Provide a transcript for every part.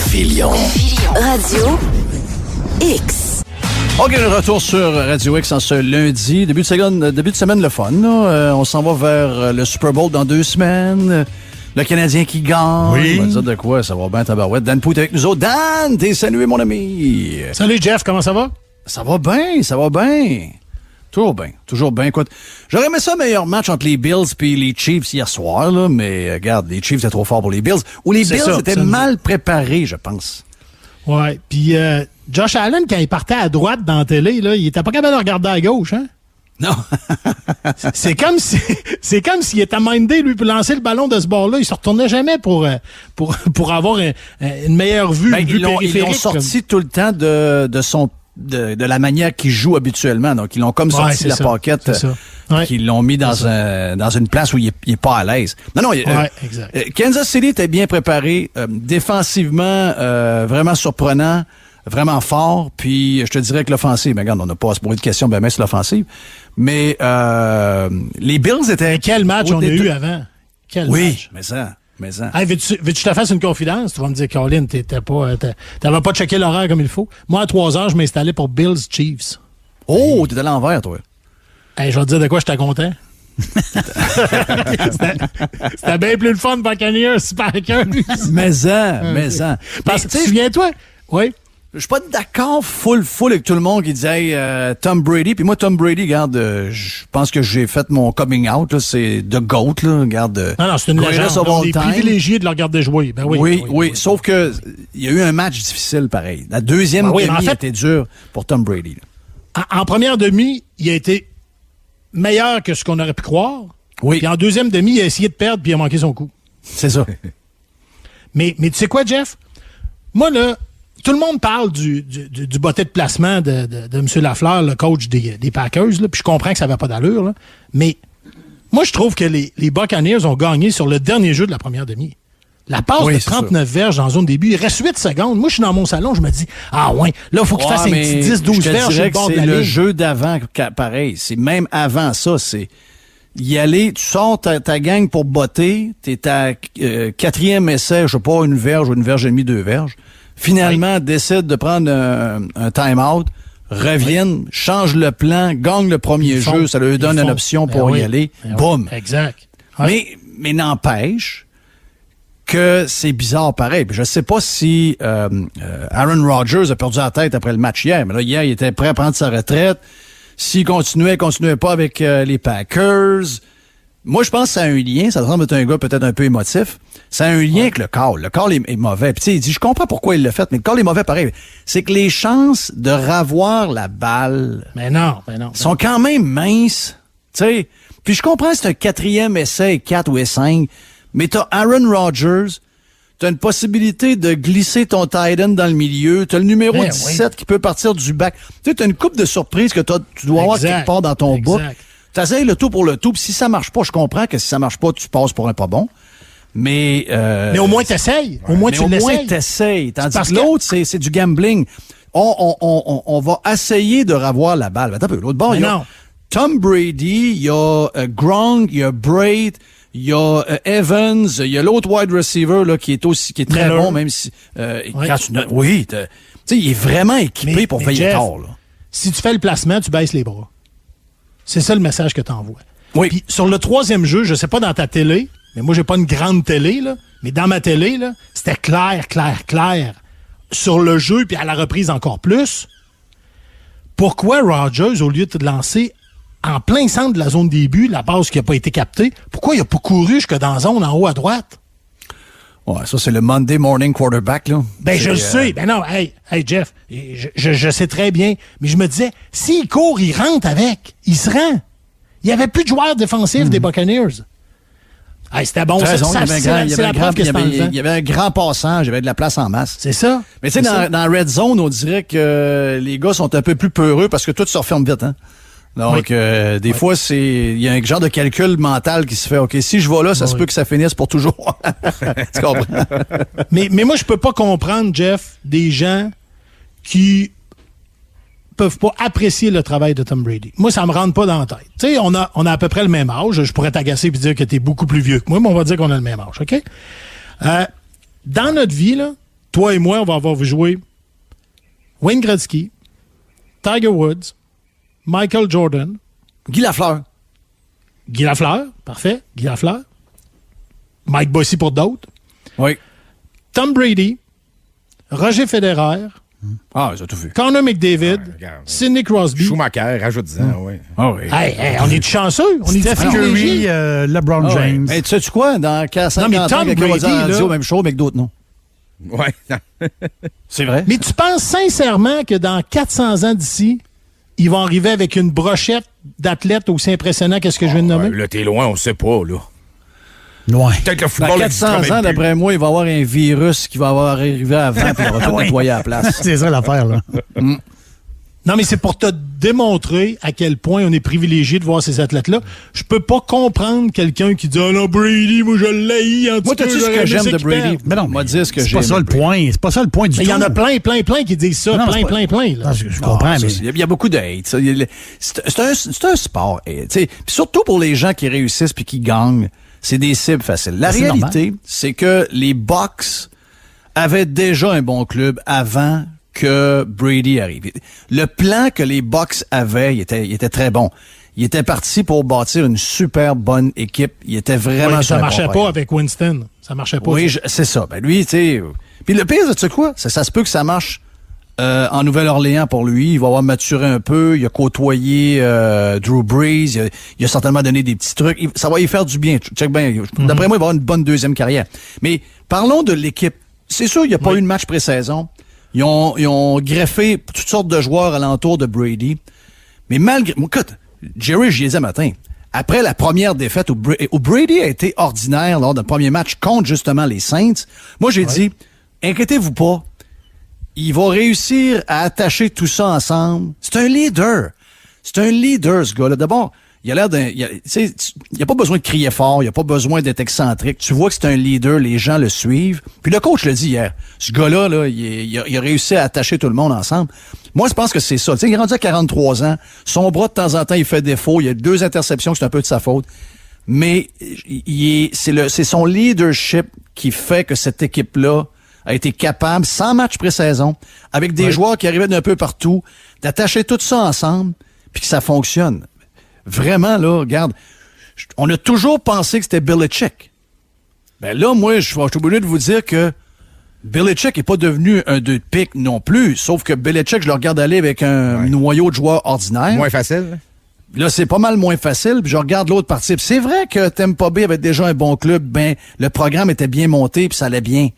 Filion. Radio X. OK, le retour sur Radio X en ce lundi. Début de semaine, le fun. Là. On s'en va vers le Super Bowl dans 2 semaines. Le Canadien qui gagne. Oui. On va dire de quoi, ça va bien, tabarouette. Dan Pou est avec nous autres. Dan, t'es salué, mon ami. Salut, Jeff, comment ça va? Ça va bien, ça va bien. Toujours bien, toujours bien. Écoute, j'aurais aimé ça un meilleur match entre les Bills et les Chiefs hier soir, là, mais regarde, les Chiefs étaient trop forts pour les Bills. Ou les Bills étaient mal préparés, je pense. Ouais, puis Josh Allen, quand il partait à droite dans la télé, là, il était pas capable de regarder à gauche, hein? Non. c'est comme s'il était mindé, lui, pour lancer le ballon de ce bord-là. Il se retournait jamais pour avoir une meilleure vue, ben, vue ils l'ont sorti tout le temps de la manière qu'il joue habituellement. Donc, ils l'ont comme sorti de la pocket, qu'ils l'ont mis dans une place où il est pas à l'aise. Non, exact. Kansas City était bien préparé, défensivement, vraiment surprenant, vraiment fort. Puis, je te dirais que l'offensive, mais regarde, on n'a pas à se poser de questions ben sur l'offensive. Mais les Bills étaient... Mais quel match on a eu avant? Quel match? Mais ça. Hey, veux-tu que je te fasse une confidence? Tu vas me dire, Colin, t'avais pas checké l'horaire comme il faut. Moi, à 3h, je m'installais pour Bills Chiefs. Oh, t'es à l'envers, toi. Hey, je vais te dire de quoi j'étais content. C'était bien plus le fun Buccaneers Packers. Mais ça. Parce que, souviens-toi? Oui. Je suis pas d'accord full avec tout le monde qui disait Tom Brady. Puis moi, Tom Brady, regarde, je pense que j'ai fait mon coming out. Là, c'est The GOAT. Là, regarde, non, c'est une légende. On est privilégié de le regarder jouer. Ben oui. Sauf que il y a eu un match difficile, pareil. La deuxième demi était dure pour Tom Brady. En première demi, il a été meilleur que ce qu'on aurait pu croire. Oui. Puis en deuxième demi, il a essayé de perdre puis il a manqué son coup. C'est ça. mais tu sais quoi, Jeff? Moi, là, tout le monde parle du bottet de placement de M. Lafleur, le coach des Packers, là, puis je comprends que ça n'avait pas d'allure, là, mais moi, je trouve que les Buccaneers ont gagné sur le dernier jeu de la première demi. La passe de 39 verges dans zone début, il reste 8 secondes. Moi, je suis dans mon salon, je me dis, là, il faut qu'il fasse un petit 10-12 verges sur le bord de la ligne. C'est le jeu d'avant, pareil. C'est même avant ça, c'est y aller, tu sors ta gang pour botter, t'es à 4e essai, je sais pas, 1 verge ou 1 verge et demie, 2 verges. Finalement, décide de prendre un time-out, reviennent, change le plan, gagne le premier jeu, ça leur donne une option pour y aller. Boum! Exact. Mais n'empêche que c'est bizarre pareil. Puis je sais pas si Aaron Rodgers a perdu la tête après le match hier, mais là, hier, il était prêt à prendre sa retraite. S'il continuait pas avec les Packers. Moi, je pense que ça a un lien. Ça semble être un gars peut-être un peu émotif. Ça a un lien avec le call. Le call est mauvais. Puis tu sais, il dit, je comprends pourquoi il l'a fait, mais le call est mauvais pareil. C'est que les chances de ravoir la balle sont quand même minces. Tu sais. Puis je comprends que c'est un 4e essai, 4 ou 5, mais t'as Aaron Rodgers, t'as une possibilité de glisser ton tight end dans le milieu, t'as le numéro 17 qui peut partir du back. Tu sais, t'as une coupe de surprises que tu dois avoir quelque part dans ton book. T'essayes le tout pour le tout, puis si ça marche pas, je comprends que si ça marche pas, tu passes pour un pas bon. Mais au moins t'essayes. Au moins tu l'essayes. Au moins t'essayes. Tandis que l'autre, c'est du gambling. On va essayer de ravoir la balle. Attends un peu. L'autre bord, il y a Tom Brady, il y a Gronk, il y a Braid, il y a Evans, il y a l'autre wide receiver là qui est très bon, même si quand tu sais, il est vraiment équipé pour veiller tard. Là. Si tu fais le placement, tu baisses les bras. C'est ça le message que tu envoies. Oui. Puis sur le 3e jeu, je sais pas dans ta télé, mais moi j'ai pas une grande télé là, mais dans ma télé là, c'était clair sur le jeu puis à la reprise encore plus. Pourquoi Rodgers, au lieu de te lancer en plein centre de la zone début, la passe qui a pas été captée, pourquoi il a pas couru jusque dans la zone en haut à droite? Ouais, ça, c'est le Monday morning quarterback, là. Ben, je le sais. Ben non, hey, Jeff, je sais très bien. Mais je me disais, s'il court, il rentre avec. Il se rend. Il n'y avait plus de joueurs défensifs des Buccaneers. Hey, c'était bon. Il y avait un grand passage. Il y avait de la place en masse. C'est ça. Mais tu sais, dans Red Zone, on dirait que les gars sont un peu plus peureux parce que tout se referme vite, hein. Donc, des fois, il y a un genre de calcul mental qui se fait. OK, si je vais là, ça se peut que ça finisse pour toujours. Tu comprends? mais moi, je peux pas comprendre, Jeff, des gens qui peuvent pas apprécier le travail de Tom Brady. Moi, ça me rentre pas dans la tête. Tu sais, on a à peu près le même âge. Je pourrais t'agacer et dire que t'es beaucoup plus vieux que moi, mais on va dire qu'on a le même âge, OK? Dans notre vie, là, toi et moi, on va avoir vu jouer Wayne Gretzky, Tiger Woods, Michael Jordan, Guy Lafleur. Guy Lafleur, parfait, Guy Lafleur, Mike Bossy pour d'autres, Oui. Tom Brady, Roger Federer, Ah, ils ont tout vu. Connor McDavid, regarde. Sidney Crosby. Schumacher, rajoute-en, oui. Ah oui. Hey, on est chanceux, on est Steph Curry, LeBron Ah ouais. James. Mais tu sais quoi? Dans 50 mais ans, Tom quelqu'un va dire Brady, en radio, là- même chose, mais que d'autres non. Ouais. C'est vrai? Mais tu penses sincèrement que dans 400 ans d'ici, ils vont arriver avec une brochette d'athlètes aussi impressionnant que ce que je viens de nommer? Là, t'es loin, on sait pas, là. Ouais. Peut-être que le Dans football 400 existera ans, même plus. d'après moi, il va y avoir un virus qui va avoir arrivé avant puis il va tout nettoyer à la place. C'est ça l'affaire, là. Non, mais c'est pour te démontrer à quel point on est privilégié de voir ces athlètes-là. Je peux pas comprendre quelqu'un qui dit « Ah non, Brady, moi je l'haïs un petit Moi, peu. t'as-tu ce j'aurais que aimé j'aime ça de qu'il Brady? perde. Mais non, Moi, dire ce que c'est j'aime pas ça de le Brady. point. C'est pas ça le point du Mais tout. il y en a plein qui disent ça. Non, c'est plein. Là. Ah, je comprends, mais... Il y a beaucoup de hate. Ça. C'est un sport. Tu sais. Puis surtout pour les gens qui réussissent puis qui gagnent, c'est des cibles faciles. La C'est réalité, c'est que les Bucks avaient déjà un bon club avant que Brady arrive. Le plan que les Bucks avaient, il était très bon. Il était parti pour bâtir une super bonne équipe. Il était vraiment Oui, sur ça un bon marchait pas programme. avec Winston. Ça marchait pas. Oui, c'est ça. Ben lui, tu sais. Puis le pire, tu sais quoi? Ça se peut que ça marche en Nouvelle-Orléans pour lui. Il va avoir maturé un peu. Il a côtoyé Drew Brees. Il a certainement donné des petits trucs. Ça va y faire du bien. Check bien. D'après moi, il va avoir une bonne deuxième carrière. Mais parlons de l'équipe. C'est sûr, il n'y a pas eu de match pré-saison. Ils ont greffé toutes sortes de joueurs alentour de Brady. Mais malgré... Écoute, Jerry, j'y ai dit un matin. Après la première défaite où Brady a été ordinaire lors d'un premier match contre justement les Saints, moi j'ai dit, inquiétez-vous pas, il va réussir à attacher tout ça ensemble. C'est un leader. C'est un leader, ce gars-là. D'abord, il a l'air d'un... Il n'y a pas besoin de crier fort, il n'y a pas besoin d'être excentrique. Tu vois que c'est un leader, les gens le suivent. Puis le coach l'a dit hier. Ce gars-là, là, il a réussi à attacher tout le monde ensemble. Moi, je pense que c'est ça. Tu sais, il est rendu à 43 ans. Son bras, de temps en temps, il fait défaut. Il y a 2 interceptions, c'est un peu de sa faute. Mais c'est son leadership qui fait que cette équipe-là a été capable, sans match pré-saison, avec des joueurs qui arrivaient d'un peu partout, d'attacher tout ça ensemble, puis que ça fonctionne. Vraiment, là, regarde, on a toujours pensé que c'était Belichick. Ben là, moi, je suis obligé de vous dire que Belichick n'est pas devenu un 2 de pique non plus, sauf que Belichick, je le regarde aller avec un noyau de joueurs ordinaire. Moins facile. Là, c'est pas mal moins facile, puis je regarde l'autre partie. Puis c'est vrai que Tampa Bay avait déjà un bon club, ben le programme était bien monté, puis ça allait bien.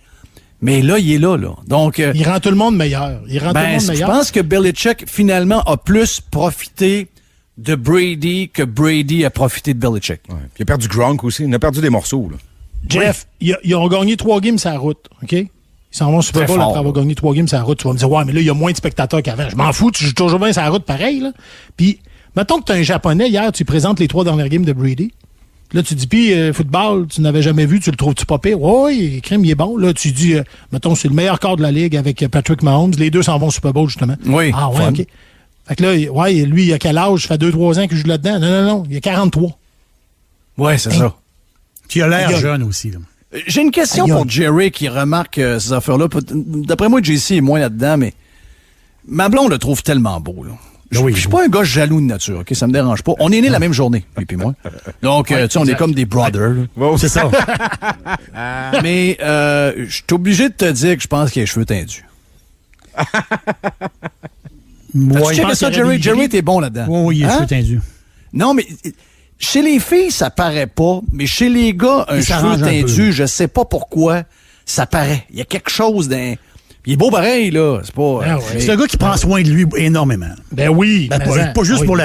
Mais là, il est là. Donc, Il rend tout le monde meilleur. je pense que Belichick, finalement, a plus profité de Brady que Brady a profité de Belichick. Ouais. Puis il a perdu Gronk aussi. Il a perdu des morceaux, là. Jeff, ils ont gagné 3 games sur la route, OK? Ils s'en vont au Super Très Bowl fort, après avoir là. gagné 3 games sur la route. Tu vas me dire, ouais, mais là, il y a moins de spectateurs qu'avant. Je m'en fous, tu joues toujours bien sur la route pareil, là. Puis, mettons que tu as un Japonais, hier, tu présentes les 3 dernières games de Brady. Là, tu dis, puis football, tu n'avais jamais vu, tu le trouves-tu pas pire? Oui, crime, il est bon. Là, tu dis, mettons, c'est le meilleur quart de la ligue avec Patrick Mahomes. Les deux s'en vont au Super Bowl, justement. Oui, Ah, ouais, fun. OK. Fait que là, ouais, lui, il a quel âge? Ça fait 2-3 ans qu'il joue là-dedans. Non, il a 43. Ouais, c'est ça. Qui a l'air Aïe, aïe. jeune aussi, là. J'ai une question Aïe, pour aïe. Jerry qui remarque ces affaires-là. D'après moi, JC est moins là-dedans, mais ma blonde le trouve tellement beau, là. Je suis pas un gars jaloux de nature, OK? Ça me dérange pas. On est nés la même journée, lui et moi. Donc, tu sais, on est comme des brothers, là. Bon, C'est ça. Mais je suis obligé de te dire que je pense qu'il a les cheveux tendus. Ouais. Tu checkes ça, Jerry? Jerry, t'es bon là-dedans. Oui, il est Hein? cheveux tendus. Non, mais chez les filles, ça paraît pas. Mais chez les gars, un Il cheveu s'arrange un tendu, peu. je sais pas pourquoi, ça paraît. Il y a quelque chose d'un... Il est beau pareil, là. C'est pas... Ah ouais. mais- C'est un gars qui prend soin de lui énormément. Ben oui. Ben, mais pas juste oui.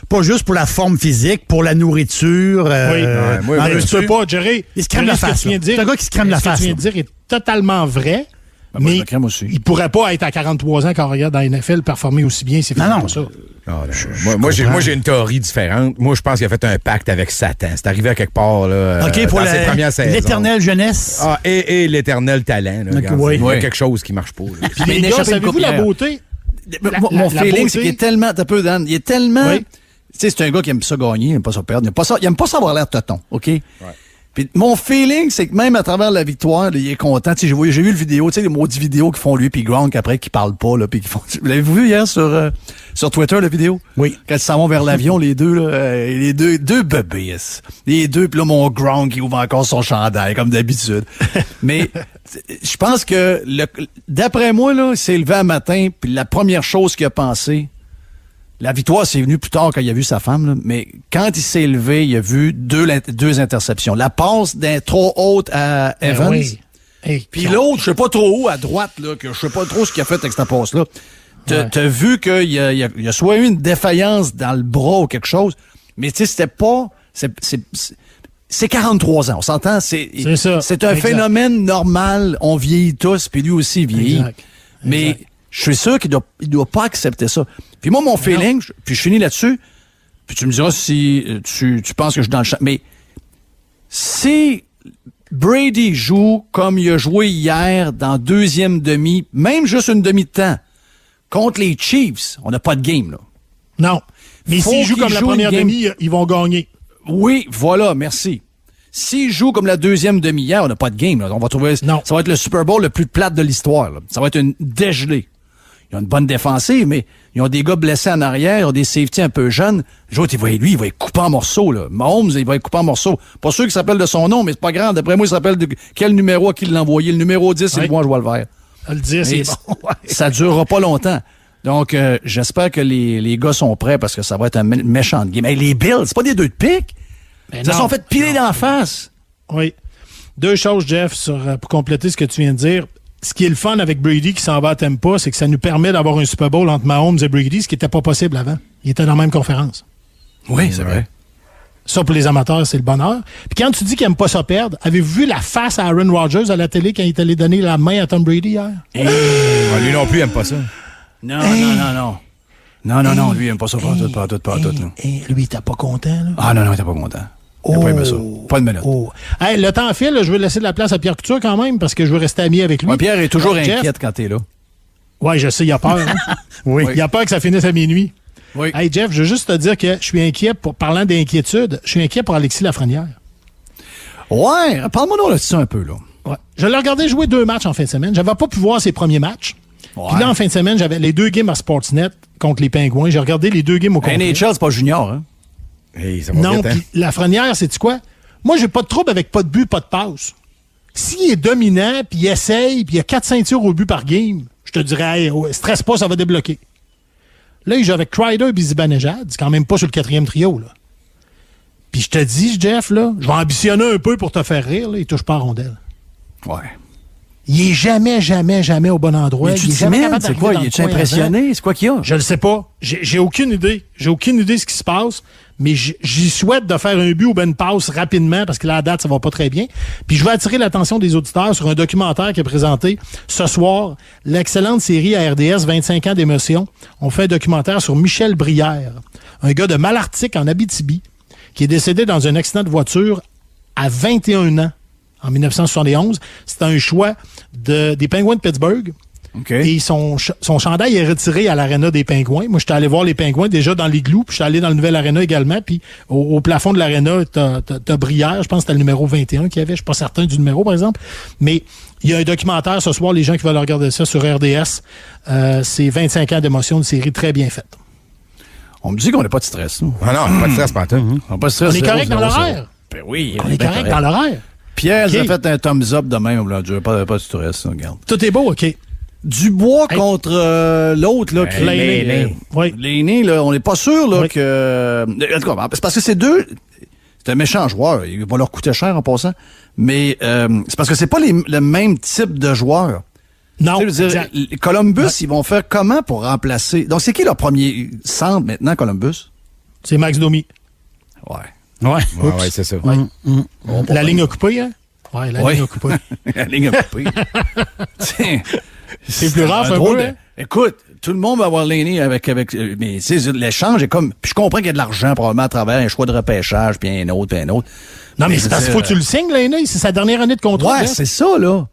pas juste pour la forme physique, pour la nourriture. Oui. moi, dans Mais le tu peux dessus. pas, Jerry. Il se crème Jerry, la ce que face, tu viens là. de dire- C'est un gars qui se crème la Ce que face, tu viens là. de dire est totalement vrai. Ben, moi, je mais me crème aussi. il pourrait pas être à 43 ans quand on regarde dans la NFL performer aussi bien. C'est Non. pas ça. Ah, non. Moi, j'ai une théorie différente. Moi, je pense qu'il a fait un pacte avec Satan. C'est arrivé à quelque part, là. OK, pour dans ses premières saisons. l'éternelle jeunesse. Ah, et l'éternel talent. Là, Ok, regarde, oui. il y a Oui. quelque chose qui marche pas. Là. Puis Mais les il a gars, échappé une savez-vous coupe la hier. beauté? Mon la feeling, beauté- c'est qu'il est tellement... T'as peu, Dan. Il est tellement... Oui. Tu sais, c'est un gars qui aime ça gagner, il aime pas ça perdre. Il aime pas ça avoir l'air tonton, OK? Puis Puis mon feeling, c'est que même à travers la victoire, là, il est content. J'ai vu le vidéo, tu sais, les maudits vidéos qui font lui puis Gronk après qui parlent pas, là, puis qui font. Vous l'avez vu hier sur Twitter, la vidéo? Oui. Quand ils s'en vont vers l'avion, les deux, là, les deux bébés. Les deux, puis là, mon Gronk, il ouvre encore son chandail, comme d'habitude. Mais je pense que, d'après moi, là, il s'est levé un matin, puis la première chose qu'il a pensé, la victoire, c'est venu plus tard quand il a vu sa femme, là, mais quand il s'est levé, il a vu deux interceptions. La passe d'un trop haute à Evans. Oui. Hey, puis l'autre, je sais pas trop où, à droite, là, que je sais pas trop ce qu'il a fait avec cette passe-là. T'as vu qu'il y a soit eu une défaillance dans le bras ou quelque chose, mais tu sais, c'était pas... C'est 43 ans, on s'entend? C'est ça. C'est un phénomène normal. On vieillit tous, puis lui aussi vieillit. Exact. Mais je suis sûr qu'il doit pas accepter ça. Puis moi, mon feeling, puis je finis là-dessus, puis tu me diras si tu penses que je suis dans le champ, mais si Brady joue comme il a joué hier dans deuxième demi, même juste une demi de temps, contre les Chiefs, on n'a pas de game, là. Non. Mais s'ils jouent comme la première demi, ils vont gagner. Oui, voilà, merci. S'ils jouent comme la deuxième demi hier, on n'a pas de game, là. On va trouver. Non. Ça va être le Super Bowl le plus plate de l'histoire, là. Ça va être une dégelée. Ils ont une bonne défensive, mais ils ont des gars blessés en arrière, ils ont des safeties un peu jeunes. L'autre, il va être coupé en morceaux, là. Mahomes, il va être coupé en morceaux. Pas sûr qu'il s'appelle de son nom, mais c'est pas grave. D'après moi, il s'appelle de quel numéro à qui l'a envoyé. Le numéro 10, c'est le bon, je vois le vert. Le 10, c'est bon. Ça durera pas longtemps. Donc, j'espère que les gars sont prêts parce que ça va être un méchant game. Hey, les Bills, c'est pas des deux de pique. Ils se sont fait piler d'en face. Oui. Deux choses, Jeff, pour compléter ce que tu viens de dire. Ce qui est le fun avec Brady qui s'en va à Tampa, c'est que ça nous permet d'avoir un Super Bowl entre Mahomes et Brady, ce qui n'était pas possible avant. Ils étaient dans la même conférence. Oui, c'est vrai. Ça, pour les amateurs, c'est le bonheur. Puis quand tu dis qu'il n'aime pas ça perdre, avez-vous vu la face à Aaron Rodgers à la télé quand il est allé donner la main à Tom Brady hier? Lui non plus, il n'aime pas ça. Non. Non, lui, il n'aime pas ça. Pas tout. Lui, il n'était pas content. Là. Ah non, il n'était pas content. Il n'a pas aimé ça. Pas de minute. Hey, le temps file, je vais laisser de la place à Pierre Couture quand même parce que je veux rester ami avec lui. Ouais, Pierre est toujours inquiète quand t'es là. Oui, je sais, il a peur. Hein? Oui. Il a peur que ça finisse à minuit. Oui. Hey, Jeff, je veux juste te dire que je suis inquiet, parlant d'inquiétude, je suis inquiet pour Alexis Lafrenière. Ouais, parle-moi donc là-dessus un peu, là. Ouais. Je l'ai regardé jouer 2 matchs en fin de semaine. J'avais pas pu voir ses premiers matchs. Ouais. Puis là, en fin de semaine, j'avais les 2 games à Sportsnet contre les Pingouins. J'ai regardé les 2 games au complet. NHL, c'est pas junior, hein? Hey, ça va Non, vite, hein? puis Lafrenière, sais-tu quoi? Moi, j'ai pas de trouble avec pas de but, pas de passe. S'il est dominant, puis il essaye, puis il y a 4 ceintures au but par game, je te dirais, hey, stresse pas, ça va débloquer. Là, il joue avec Kreider et Zibanejad. C'est quand même pas sur le 4e trio, là. Puis je te dis, Jeff, là, je vais ambitionner un peu pour te faire rire, là, il touche pas à rondelle. Ouais. Il est jamais au bon endroit. Il est timide, c'est quoi? Il est impressionné? C'est quoi qu'il y a? Je le sais pas. J'ai aucune idée. J'ai aucune idée de ce qui se passe, mais j'y souhaite de faire un but ou une passe rapidement parce que là, à date, ça va pas très bien. Puis je veux attirer l'attention des auditeurs sur un documentaire qui est présenté ce soir. L'excellente série à RDS, 25 ans d'émotion. On fait un documentaire sur Michel Brière, un gars de Malartic en Abitibi, qui est décédé dans un accident de voiture à 21 ans. En 1971, c'était un choix des Pingouins de Pittsburgh. Okay. Et son chandail est retiré à l'aréna des Pingouins. Moi, j'étais allé voir les Pingouins déjà dans l'igloo, puis j'étais allé dans le nouvel aréna également. Puis au plafond de l'aréna, t'as Brière, je pense que c'était le numéro 21 qu'il y avait. Je suis pas certain du numéro, par exemple. Mais il y a un documentaire ce soir, les gens qui veulent regarder ça sur RDS. C'est 25 ans d'émotion, une série très bien faite. On me dit qu'on n'a pas de stress, nous. Ah non, pas de stress, pas tout. On n'a pas de stress. On est correct dans l'horaire. Ben oui. On est correct dans l'horaire. Pierre okay. a fait un thumbs up de même, là. Pas de stress, regarde. Tout est beau, OK. Dubois contre l'autre, là. L'aîné, là, on n'est pas sûr, là, que... C'est parce que c'est deux... C'est un méchant joueur. Il va leur coûter cher en passant. Mais c'est parce que c'est pas le même type de joueur. Non, dire, Columbus, ils vont faire comment pour remplacer... Donc, c'est qui leur premier centre maintenant, Columbus? C'est Max Domi. Ouais, c'est ça. Ouais. La ligne a coupé, hein? Ouais, la ligne a coupé. La ligne a coupé. C'est plus rare, un peu, hein? Écoute, tout le monde va avoir l'aîné avec mais tu sais, l'échange est comme... Puis je comprends qu'il y a de l'argent probablement à travers un choix de repêchage, puis un autre. Non, mais c'est parce qu'il faut que tu le signes, l'aîné. C'est sa dernière année de contrat. Ouais, c'est ça, là.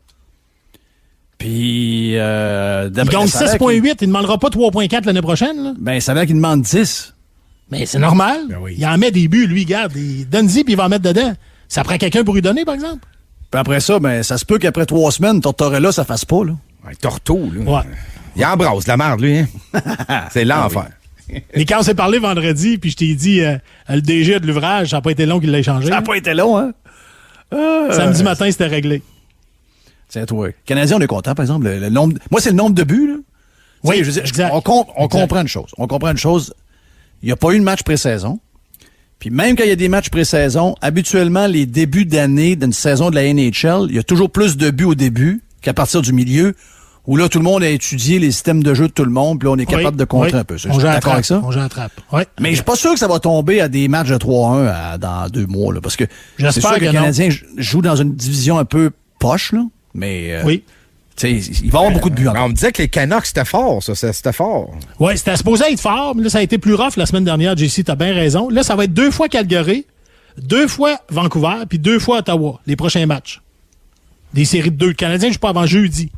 Puis... il gagne 6,8. Il ne demandera pas 3,4 l'année prochaine, là. Ben, ça veut dire qu'il demande 10. Mais c'est normal. Ben oui. Il en met des buts, lui, regarde. Donne-y, puis il va en mettre dedans. Ça prend quelqu'un pour lui donner, par exemple? Puis après ça, ben, ça se peut qu'après 3 semaines, Tortorella, ça fasse pas, là. Ouais, Torto, là. Ouais. Il embrasse la merde, lui. Hein? C'est l'enfer. Mais quand on s'est parlé vendredi, puis je t'ai dit, le DG de l'ouvrage, ça n'a pas été long qu'il l'a échangé. Ça n'a pas été long, hein? Samedi matin, c'était réglé. Tiens, toi. Canadien, on est content, par exemple. Le nombre... Moi, c'est le nombre de buts, là. Oui, tu sais, je veux dire, exact. on comprend une chose. On comprend une chose. Il n'y a pas eu de match pré-saison. Puis même quand il y a des matchs pré-saison, habituellement, les débuts d'année d'une saison de la NHL, il y a toujours plus de buts au début qu'à partir du milieu, où là, tout le monde a étudié les systèmes de jeu de tout le monde, puis là, on est capable de contrer un peu. On joue à la d'accord trappe. avec ça? On joue à la trappe. Oui. Mais je suis pas sûr que ça va tomber à des matchs de 3-1 dans 2 mois, là, parce que c'est J'espère sûr que que le non. Canadien joue dans une division un peu poche, là, mais Oui. tu sais, il va y avoir beaucoup de buts encore. On me disait que les Canucks, c'était fort, ça. C'était fort. Oui, c'était supposé être fort, mais là, ça a été plus rough la semaine dernière. JC, t'as bien raison. Là, ça va être 2 fois Calgary, 2 fois Vancouver, puis 2 fois Ottawa, les prochains matchs. Des séries de 2. Le Canadien ne joue pas avant jeudi.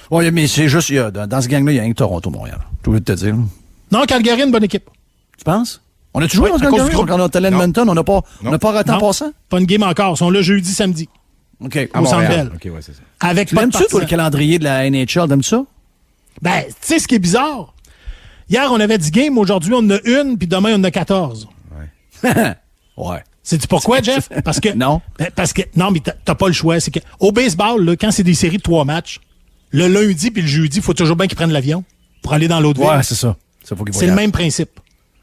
Oui, mais c'est juste, dans ce gang-là, il y a un Toronto-Montréal. J'ai oublié de te dire. Non, Calgary, une bonne équipe. Tu penses? On a-tu joué Oui, dans ce à cause gang-là? du groupe. Quand on a allé à Edmonton, on n'a pas raté en Non, passant? pas une game encore. Ils sont là jeudi, samedi. OK. Au Centre Bell. OK, ouais, c'est ça. Avec Tu pas de l'aimes-tu, toi, le partisans. calendrier de la NHL? T'aimes-tu ça? Ben, tu sais ce qui est bizarre? Hier, on avait 10 games. Aujourd'hui, on en a une, puis demain, on en a 14. Ouais. Sais-tu pourquoi, Jeff? Parce que. Non. Ben, parce que. Non, mais t'as pas le choix. C'est que au baseball, là, quand c'est des séries de 3 matchs, le lundi puis le jeudi, il faut toujours bien qu'ils prennent l'avion pour aller dans l'autre ville. Ouais, c'est ça. Ça, faut qu'il C'est le voyage. même principe.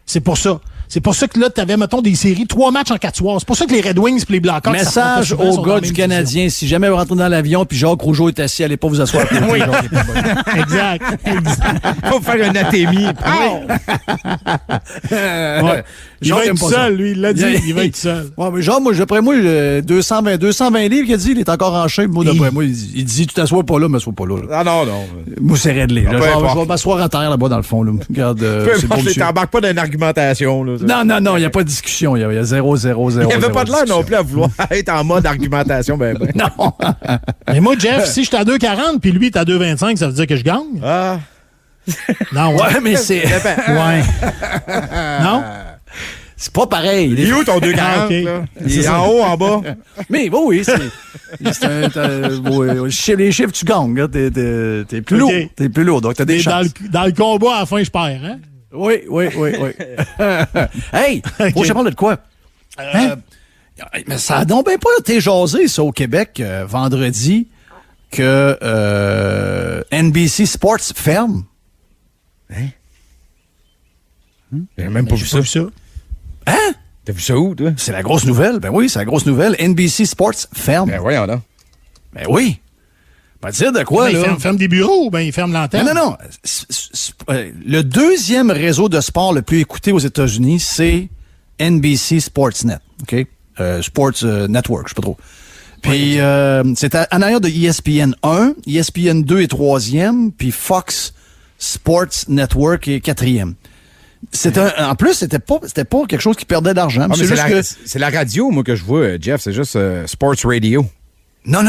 C'est pour ça. C'est pour ça que là, t'avais, mettons, des séries, 3 matchs en 4 soirs. C'est pour ça que les Red Wings et les Blackhawks. Message aux gars du Canadien, si jamais vous rentrez dans l'avion puis Jacques Rougeau est assis, allez pas vous asseoir. Oui. Exact. Faut faire une athémie. Ouais. Il va être seul, lui. Il l'a dit. Il va être seul. Ouais, mais genre, moi, d'après moi, 220 livres qu'il a dit, il est encore en shape. Moi, d'après moi, il dit, tu t'assois pas là, mais m'assois pas là. Ah non, non. Moi, c'est réglé. Là, peu je importe. vais m'asseoir à terre là-bas, dans le fond. Là. Regarde, Peu c'est importe, bon, monsieur. t'embarques pas dans une argumentation. Là, ça. Non, il n'y a pas de discussion. Il y a 0. Il n'y avait pas de l'air non plus à vouloir être en mode argumentation. Ben. Non. Mais moi, Jeff, si je suis à 2,40 puis lui est à 2,25, ça veut dire que je gagne? Ah. Non, ouais. Ouais, mais c'est. Ouais. Non? C'est pas pareil. Il est où ton 2,40? Ah, ok. Là? Il est en haut, en bas? Mais bon, oui, chez les chiffres, tu gagnes. Là. T'es plus lourd. Ok. T'es plus lourd, donc t'as des Et chances. dans le combat, à la fin, je perds, hein? Oui. Hey, Ok. faut que je parle de quoi? Mais ça a donc bien pas été jasé, ça, au Québec, vendredi, que NBC Sports ferme. J'ai même pas vu ça. Hein? T'as vu ça où, toi? C'est la grosse nouvelle. Ben oui, c'est la grosse nouvelle. NBC Sports ferme. Ben voyons là. Ben oui. Ben dire de quoi, Il là? ferme des bureaux ou bien il ferme l'antenne? Non. Le deuxième réseau de sport le plus écouté aux États-Unis, c'est NBC Sportsnet. OK? Sports Network, je sais pas trop. Puis, c'est en arrière de ESPN 1, ESPN 2 est 3e, puis Fox Sports Network est 4e. En plus, c'était pas quelque chose qui perdait d'argent. Ah, mais c'est juste que... c'est la radio, moi, que je vois, Jeff. C'est juste Sports Radio. Non.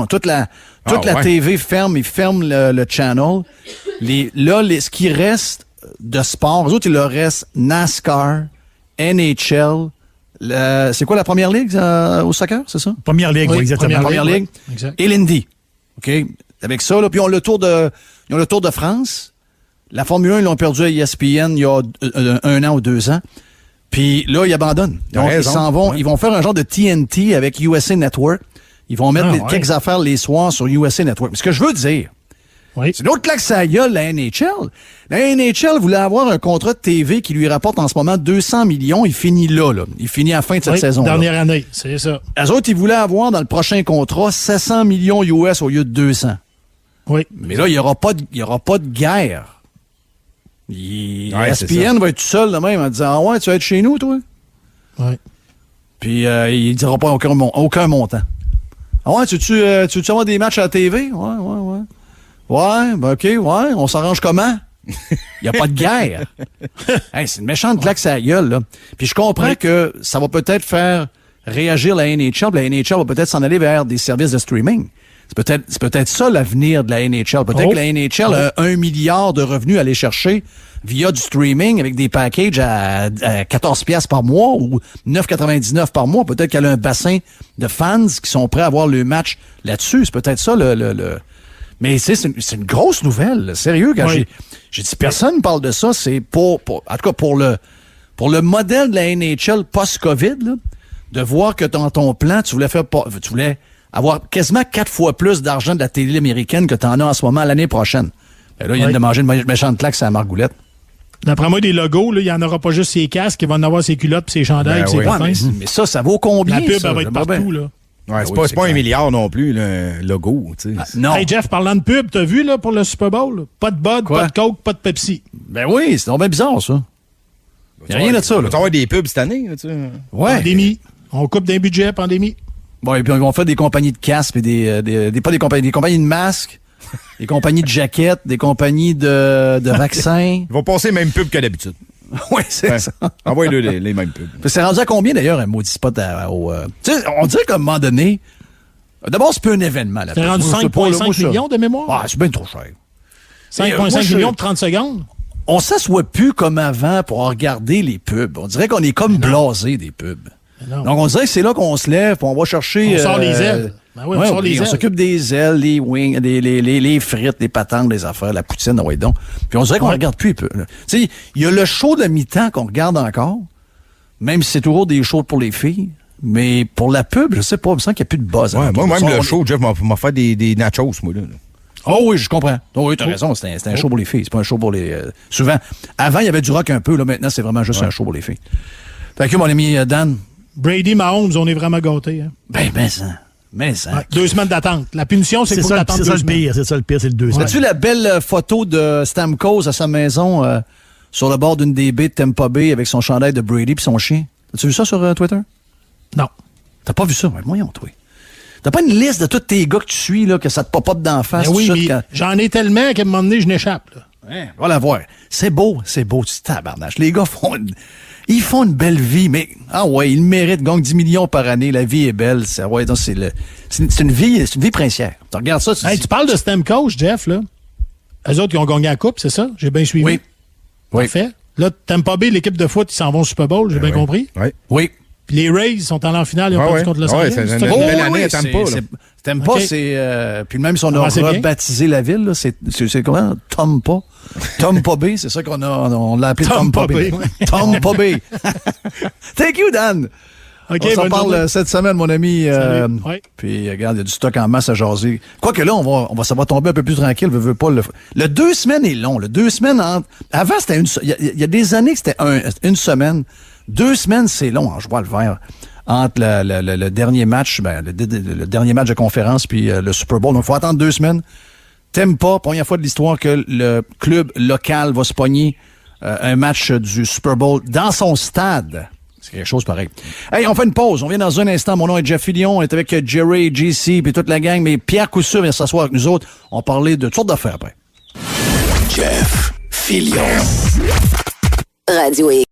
Toute la ouais. TV ferme, ils ferment le channel. Ce qui reste de sport, eux autres, il leur reste NASCAR, NHL. C'est quoi la première ligue au soccer, c'est ça? Première ligue, Oui, oui, exactement. Première ligue. oui. Exact. Et l'Indy. OK? Avec ça, là, puis ils ont le Tour de France. La Formule 1, ils l'ont perdu à ESPN il y a 1 an ou 2 ans. Puis là, ils abandonnent. Donc, ils s'en vont. Ouais. Ils vont faire un genre de TNT avec USA Network. Ils vont mettre quelques affaires les soirs sur USA Network. Mais ce que je veux dire, Oui. c'est une autre claque sa gueule, la NHL. La NHL voulait avoir un contrat de TV qui lui rapporte en ce moment 200 millions. Il finit là. Il finit à la fin de cette saison. Dernière année, c'est ça. Eux autres, ils voulaient avoir dans le prochain contrat 700 millions US au lieu de 200. Oui. Mais là, il n'y aura pas de guerre. ESPN va être tout seul de même en disant « Ah ouais, tu vas être chez nous, toi? » Oui. Puis il ne dira pas aucun montant. « Ah ouais, tu veux avoir des matchs à la TV? » Ouais. Ouais, ben OK, ouais, on s'arrange comment? Il n'y a pas de guerre. Hey, c'est une méchante claque à la gueule, là. Puis je comprends que ça va peut-être faire réagir la NHL. La NHL va peut-être s'en aller vers des services de streaming. C'est peut-être ça l'avenir de la NHL. Peut-être que la NHL a 1 milliard de revenus à aller chercher via du streaming avec des packages à 14 piastres par mois ou 9,99 par mois. Peut-être qu'elle a un bassin de fans qui sont prêts à voir le match là-dessus. C'est peut-être ça Mais c'est une grosse nouvelle. Là. Sérieux, quand j'ai dit personne ne parle de ça, c'est en tout cas pour le modèle de la NHL post-COVID, là, de voir que dans ton plan, tu voulais avoir quasiment 4 fois plus d'argent de la télé américaine que tu en as en ce moment l'année prochaine. Et là, il vient de manger une méchante claque sur la margoulette. D'après moi, des logos, il n'y en aura pas juste ses casques, il va en avoir ses culottes, puis ses chandails, puis ses patins. Mais ça vaut combien? La pub, ça? elle va être partout, là. Ouais, c'est pas 1 milliard non plus, le logo. Tu sais. Non. Hey Jeff, parlant de pub, t'as vu là, pour le Super Bowl? Là? Pas de Bud, pas de Coke, pas de Pepsi. Ben oui, c'est bien bizarre, ça. Il n'y a rien de ça. Il va y avoir des pubs cette année. Tu sais. Ouais. Pandémie. On coupe d'un budget, pandémie. Bon, et puis ils vont faire des compagnies de casques, et des compagnies de masques, des compagnies de jaquettes, des compagnies de vaccins. Ils vont passer les mêmes pubs que d'habitude. Oui, c'est ça. Envoyez-le les mêmes pubs. Puis c'est rendu à combien, d'ailleurs, un maudit spot tu sais, on dirait qu'à un moment donné... D'abord, c'est pas un événement. C'est rendu 5,5 millions de mémoire? Ah, c'est bien trop cher. 5,5 millions de 30 secondes? On s'assoit plus comme avant pour regarder les pubs. On dirait qu'on est comme blasé des pubs. Non. Donc, on dirait que c'est là qu'on se lève, puis on va chercher... On sort les ailes. Ben oui, on sort les ailes. On s'occupe des ailes, les wings, les frites, les patentes, les affaires, la poutine, ouais donc. Puis on dirait qu'on regarde plus un peu. Tu sais, il y a le show de mi-temps qu'on regarde encore, même si c'est toujours des shows pour les filles. Mais pour la pub, je sais pas, il me semble qu'il n'y a plus de buzz. Ouais, moi, même le show, Jeff m'a fait des nachos, moi, là. Oh oui, je comprends. Oh oui, t'as raison, c'était un show pour les filles. C'est pas un show pour les... souvent, avant, il y avait du rock un peu, là, maintenant, c'est vraiment juste un show pour les filles. Fait que, mon ami Dan... Brady, Mahomes, on est vraiment gâtés. Hein? Ben ça. Ouais, 2 semaines d'attente. La punition, c'est qu'il faut t'attendre 2 semaines. C'est ça le pire, c'est le 2 semaines. As-tu la belle photo de Stamkos à sa maison sur le bord d'une des baies de Tampa Bay avec son chandail de Brady puis son chien? As-tu vu ça sur Twitter? Non. T'as pas vu ça? Ouais, voyons, toi. T'as pas une liste de tous tes gars que tu suis, là, que ça te pop-up d'en face? Ben oui, mais j'en ai tellement qu'à un moment donné, je n'échappe. Ouais, va la voir. C'est beau, tu tabarnache. Les gars ils font une belle vie, mais ils méritent, gagnent 10 millions par année, la vie est belle. C'est une vie princière. Tu regardes ça, tu parles de Stamkos, Jeff, là. Eux autres, ils ont gagné la coupe, c'est ça? J'ai bien suivi. Oui. Parfait. Là, Tampa Bay, l'équipe de foot, ils s'en vont au Super Bowl, j'ai bien compris. Oui. Puis les Rays sont allés en finale, ils ont perdu contre Los Angeles. C'est une belle année à Tampa. Tampa, c'est... puis même si on a rebaptisé la ville, là, c'est comment? Tampa. Tampa Bay, c'est ça on l'a appelé Tampa Bay. Tampa Bay. Thank you, Dan. Okay, on s'en parle cette semaine, mon ami. Puis, regarde, il y a du stock en masse à jaser. Quoique là, ça va tomber un peu plus tranquille. Veux pas le 2 semaines est long. Le 2 semaines avant, c'était il y a des années que c'était une semaine. 2 semaines, c'est long en jouant le vert. Entre le dernier match, le dernier match de conférence puis le Super Bowl. Donc, il faut attendre 2 semaines. T'aimes pas, première fois de l'histoire que le club local va se pogner un match du Super Bowl dans son stade. C'est quelque chose pareil. Hey, on fait une pause. On vient dans un instant. Mon nom est Jeff Fillion. On est avec Jerry, JC puis toute la gang. Mais Pierre Coussure vient s'asseoir avec nous autres. On parlait de toutes sortes d'affaires après. Jeff Fillion. Radio X.